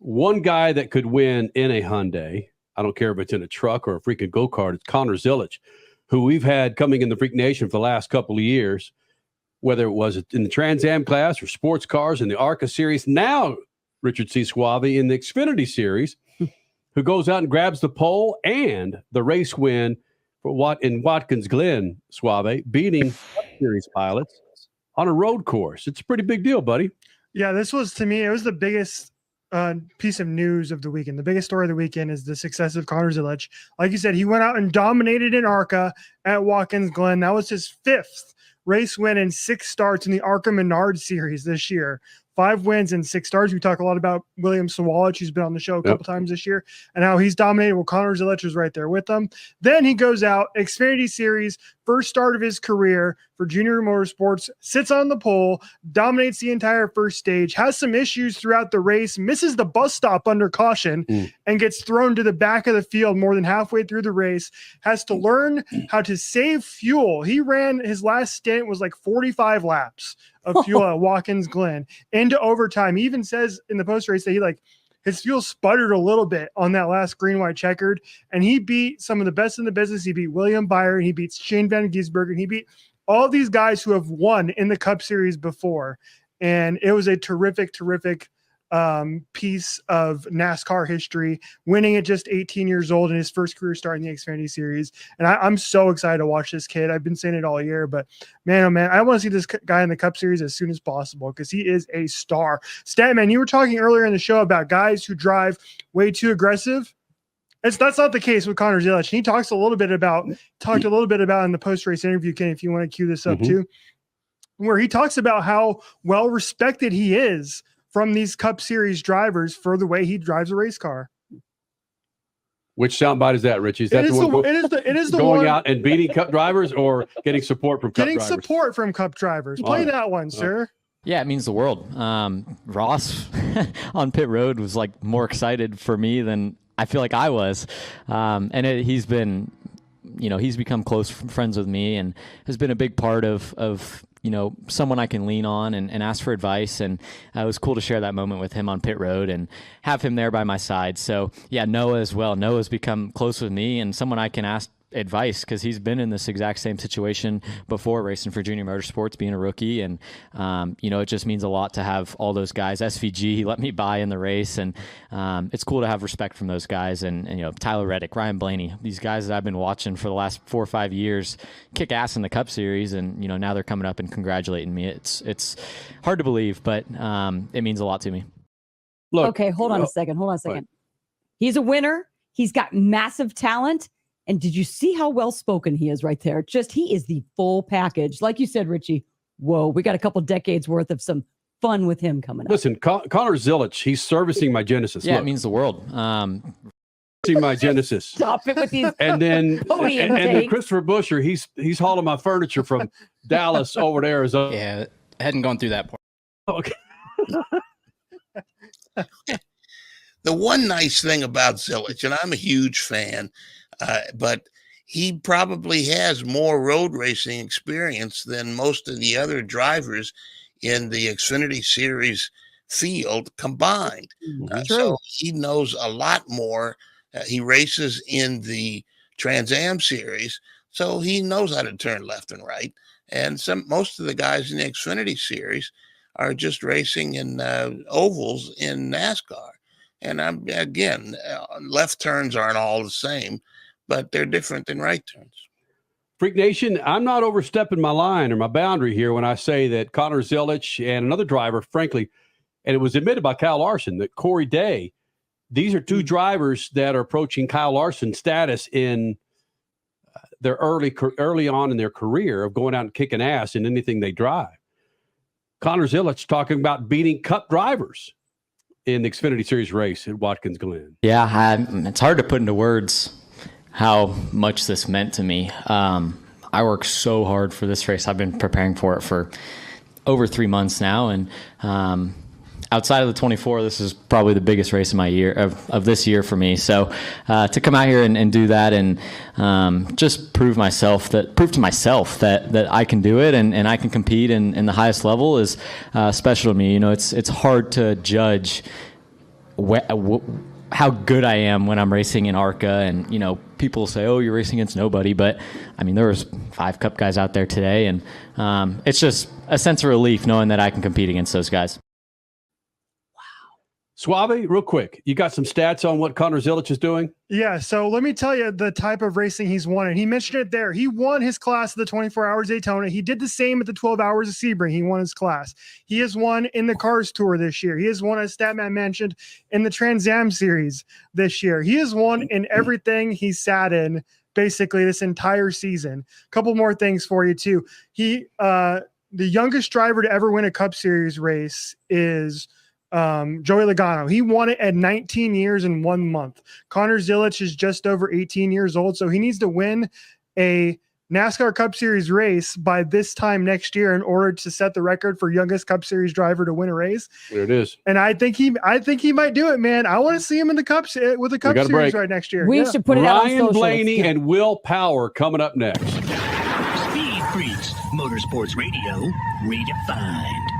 one guy that could win in a Hyundai, I don't care if it's in a truck or a freaking go-kart, it's Connor Zilisch, who we've had coming in the Freak Nation for the last couple of years, whether it was in the Trans Am class or sports cars in the ARCA Series. Now, Richard C. Suave in the Xfinity Series, who goes out and grabs the pole and the race win for in Watkins Glen, Suave, beating Series pilots on a road course. It's a pretty big deal, buddy. Yeah, this was, to me, it was the biggest piece of news of the weekend. The biggest story of the weekend is the success of Connor Zilisch. Like you said, he went out and dominated in ARCA at Watkins Glen. That was his 5th race win and 6 starts in the ARCA Menards Series this year. 5 wins and 6 starts. We talk a lot about William Sawalich, who's been on the show a couple times this year, and how he's dominated. Well, Connor Zilisch is right there with him. Then he goes out, Xfinity Series, first start of his career for JR Motorsports, sits on the pole, dominates the entire first stage, has some issues throughout the race, misses the bus stop under caution, and gets thrown to the back of the field more than halfway through the race, has to learn how to save fuel. He ran, his last stint was like 45 laps of fuel at Watkins Glen into overtime. He even says in the post-race that his fuel sputtered a little bit on that last green, white checkered, and he beat some of the best in the business. He beat William Byron, he beats Shane Van Gisbergen, and he beat all these guys who have won in the Cup Series before. And it was a terrific piece of NASCAR history, winning at just 18 years old in his first career start in the Xfinity Series. And I'm so excited to watch this kid. I've been saying it all year, but man, oh man, I want to see this guy in the Cup Series as soon as possible because he is a star. Statman, you were talking earlier in the show about guys who drive way too aggressive. That's not the case with Connor Zilisch. He talked a little bit about in the post-race interview, Ken, if you want to cue this up too, where he talks about how well respected he is from these Cup Series drivers for the way he drives a race car. Which soundbite is that, Richie? Is that it is the going one out and beating Cup drivers or getting support from Cup drivers? Getting support from Cup drivers. Play that one, sir. Yeah, it means the world. Ross on pit road was like more excited for me than I feel like I was. He's been, he's become close friends with me and has been a big part of someone I can lean on and ask for advice. And it was cool to share that moment with him on pit road and have him there by my side. So yeah, Noah as well. Noah's become close with me and someone I can ask advice because he's been in this exact same situation before, racing for JR Motorsports, being a rookie. And, it just means a lot to have all those guys. SVG, he let me buy in the race. And it's cool to have respect from those guys. And Tyler Reddick, Ryan Blaney, these guys that I've been watching for the last 4 or 5 years kick ass in the Cup Series. And, now they're coming up and congratulating me. It's hard to believe, but it means a lot to me. Look, okay, hold on a second. He's a winner. He's got massive talent. And did you see how well-spoken he is right there? He is the full package. Like you said, Richie, whoa, we got a couple decades worth of some fun with him coming up. Listen, Connor Zilisch, he's servicing my Genesis. Yeah, it means the world. Servicing my Genesis. Stop it with these. And then, and then Christopher Busher, he's hauling my furniture from Dallas over to Arizona. Yeah, I hadn't gone through that part. Okay. The one nice thing about Zilisch, and I'm a huge fan, but he probably has more road racing experience than most of the other drivers in the Xfinity Series field combined. So he knows a lot more. He races in the Trans Am Series, so he knows how to turn left and right. And most of the guys in the Xfinity Series are just racing in ovals in NASCAR. And left turns aren't all the same, but they're different than right turns. Freak Nation, I'm not overstepping my line or my boundary here when I say that Connor Zilisch and another driver, frankly, and it was admitted by Kyle Larson, that Corey Day, these are two drivers that are approaching Kyle Larson's status in their early on in their career of going out and kicking ass in anything they drive. Connor Zilisch talking about beating Cup drivers in the Xfinity Series race at Watkins Glen. Yeah, it's hard to put into words how much this meant to me. I worked so hard for this race. I've been preparing for it for over 3 months now, and outside of the 24, this is probably the biggest race of my year of this year for me. So to come out here and do that and just prove to myself that I can do it and I can compete in the highest level is special to me. It's hard to judge how good I am when I'm racing in ARCA. And, you know, people say, oh, you're racing against nobody. But, I mean, there was 5 Cup guys out there today. And it's just a sense of relief knowing that I can compete against those guys. Suave, real quick, you got some stats on what Connor Zilisch is doing? Yeah, so let me tell you the type of racing he's won. And he mentioned it there. He won his class at the 24 Hours Daytona. He did the same at the 12 Hours of Sebring. He won his class. He has won in the Cars Tour this year. He has won, as Statman mentioned, in the Trans Am Series this year. He has won in everything he sat in basically this entire season. A couple more things for you, too. The youngest driver to ever win a Cup Series race is Joey Logano. He won it at 19 years and 1 month. Connor Zilisch is just over 18 years old, so he needs to win a NASCAR Cup Series race by this time next year in order to set the record for youngest Cup Series driver to win a race. There it is. And I think he might do it, man. I want to see him in the Cup with the Cup Series right next year. We should put it out on Ryan social. Blaney and Will Power coming up next. SpeedFreaks, Motorsports Radio, redefined.